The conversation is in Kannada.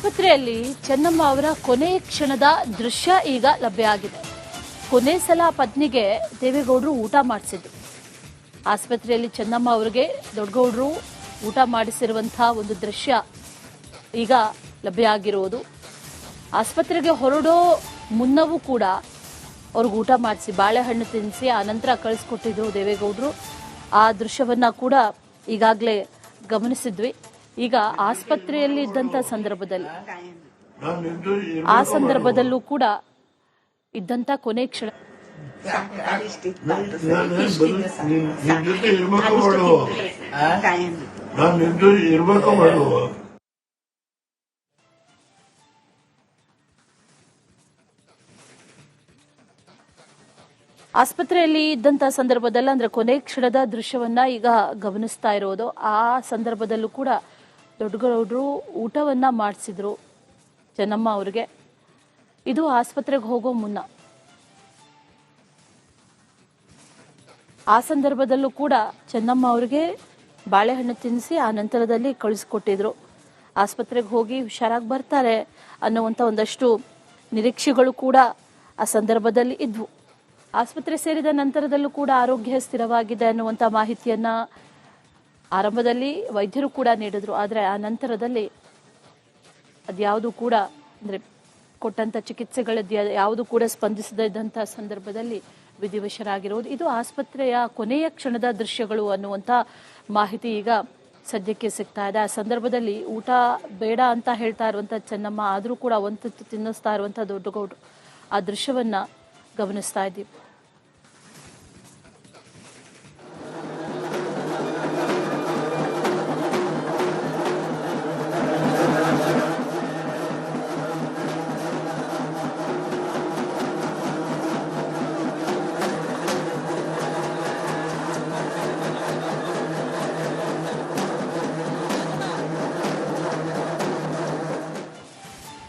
ಆಸ್ಪತ್ರೆಯಲ್ಲಿ ಚೆನ್ನಮ್ಮ ಅವರ ಕೊನೆಯ ಕ್ಷಣದ ದೃಶ್ಯ ಈಗ ಲಭ್ಯ ಆಗಿದೆ. ಕೊನೆ ಸಲ ಪತ್ನಿಗೆ ದೇವೇಗೌಡರು ಊಟ ಮಾಡಿಸಿದ್ರು. ಆಸ್ಪತ್ರೆಯಲ್ಲಿ ಚೆನ್ನಮ್ಮ ಅವರಿಗೆ ದೊಡ್ಡಗೌಡರು ಊಟ ಮಾಡಿಸಿರುವಂತಹ ಒಂದು ದೃಶ್ಯ ಈಗ ಲಭ್ಯ ಆಗಿರುವುದು. ಆಸ್ಪತ್ರೆಗೆ ಹೊರಡೋ ಮುನ್ನವೂ ಕೂಡ ಅವ್ರಿಗೆ ಊಟ ಮಾಡಿಸಿ ಬಾಳೆಹಣ್ಣು ತಿನ್ನಿಸಿ ಆನಂತರ ಕಳಿಸ್ಕೊಟ್ಟಿದ್ರು ದೇವೇಗೌಡರು. ಆ ದೃಶ್ಯವನ್ನ ಕೂಡ ಈಗಾಗಲೇ ಗಮನಿಸಿದ್ವಿ. ಈಗ ಆಸ್ಪತ್ರೆಯಲ್ಲಿ ಇದ್ದಂತ ಸಂದರ್ಭದಲ್ಲಿ ಆ ಸಂದರ್ಭದಲ್ಲೂ ಕೂಡ ಇದ್ದಂತ ಕೊನೆ ಕ್ಷಣ ಆಸ್ಪತ್ರೆಯಲ್ಲಿ ಇದ್ದಂತ ಸಂದರ್ಭದಲ್ಲಿ ಅಂದ್ರೆ ಕೊನೆ ಕ್ಷಣದ ದೃಶ್ಯವನ್ನ ಈಗ ಗಮನಿಸ್ತಾ ಇರೋದು. ಆ ಸಂದರ್ಭದಲ್ಲೂ ಕೂಡ ದೊಡ್ಡಗೌಡರು ಊಟವನ್ನ ಮಾಡಿಸಿದ್ರು ಚೆನ್ನಮ್ಮ ಅವರಿಗೆ. ಇದು ಆಸ್ಪತ್ರೆಗೆ ಹೋಗೋ ಮುನ್ನ. ಆ ಸಂದರ್ಭದಲ್ಲೂ ಕೂಡ ಚೆನ್ನಮ್ಮ ಅವರಿಗೆ ಬಾಳೆಹಣ್ಣು ತಿನ್ನಿಸಿ ಆ ನಂತರದಲ್ಲಿ ಕಳಿಸ್ಕೊಟ್ಟಿದ್ರು. ಆಸ್ಪತ್ರೆಗೆ ಹೋಗಿ ಹುಷಾರಾಗಿ ಬರ್ತಾರೆ ಅನ್ನುವಂಥ ಒಂದಷ್ಟು ನಿರೀಕ್ಷೆಗಳು ಕೂಡ ಆ ಸಂದರ್ಭದಲ್ಲಿ ಇದ್ವು. ಆಸ್ಪತ್ರೆ ಸೇರಿದ ನಂತರದಲ್ಲೂ ಕೂಡ ಆರೋಗ್ಯ ಸ್ಥಿರವಾಗಿದೆ ಅನ್ನುವಂಥ ಮಾಹಿತಿಯನ್ನ ಆರಂಭದಲ್ಲಿ ವೈದ್ಯರು ಕೂಡ ನೀಡಿದ್ರು. ಆದರೆ ಆ ನಂತರದಲ್ಲಿ ಅದ್ಯಾವುದು ಕೂಡ ಅಂದ್ರೆ ಕೊಟ್ಟಂತ ಚಿಕಿತ್ಸೆಗಳದ್ದು ಯಾವುದು ಕೂಡ ಸ್ಪಂದಿಸದೇ ಇದ್ದಂಥ ಸಂದರ್ಭದಲ್ಲಿ ವಿಧಿವಶರಾಗಿರೋದು. ಇದು ಆಸ್ಪತ್ರೆಯ ಕೊನೆಯ ಕ್ಷಣದ ದೃಶ್ಯಗಳು ಅನ್ನುವಂಥ ಮಾಹಿತಿ ಈಗ ಸದ್ಯಕ್ಕೆ ಸಿಗ್ತಾ ಇದೆ. ಆ ಸಂದರ್ಭದಲ್ಲಿ ಊಟ ಬೇಡ ಅಂತ ಹೇಳ್ತಾ ಇರುವಂತ ಚೆನ್ನಮ್ಮ ಆದ್ರೂ ಕೂಡ ಒಂದು ತಿನ್ನಿಸ್ತಾ ಇರುವಂತ ದೊಡ್ಡಗೌಡರು ಆ ದೃಶ್ಯವನ್ನ ಗಮನಿಸ್ತಾ ಇದ್ದೀವಿ.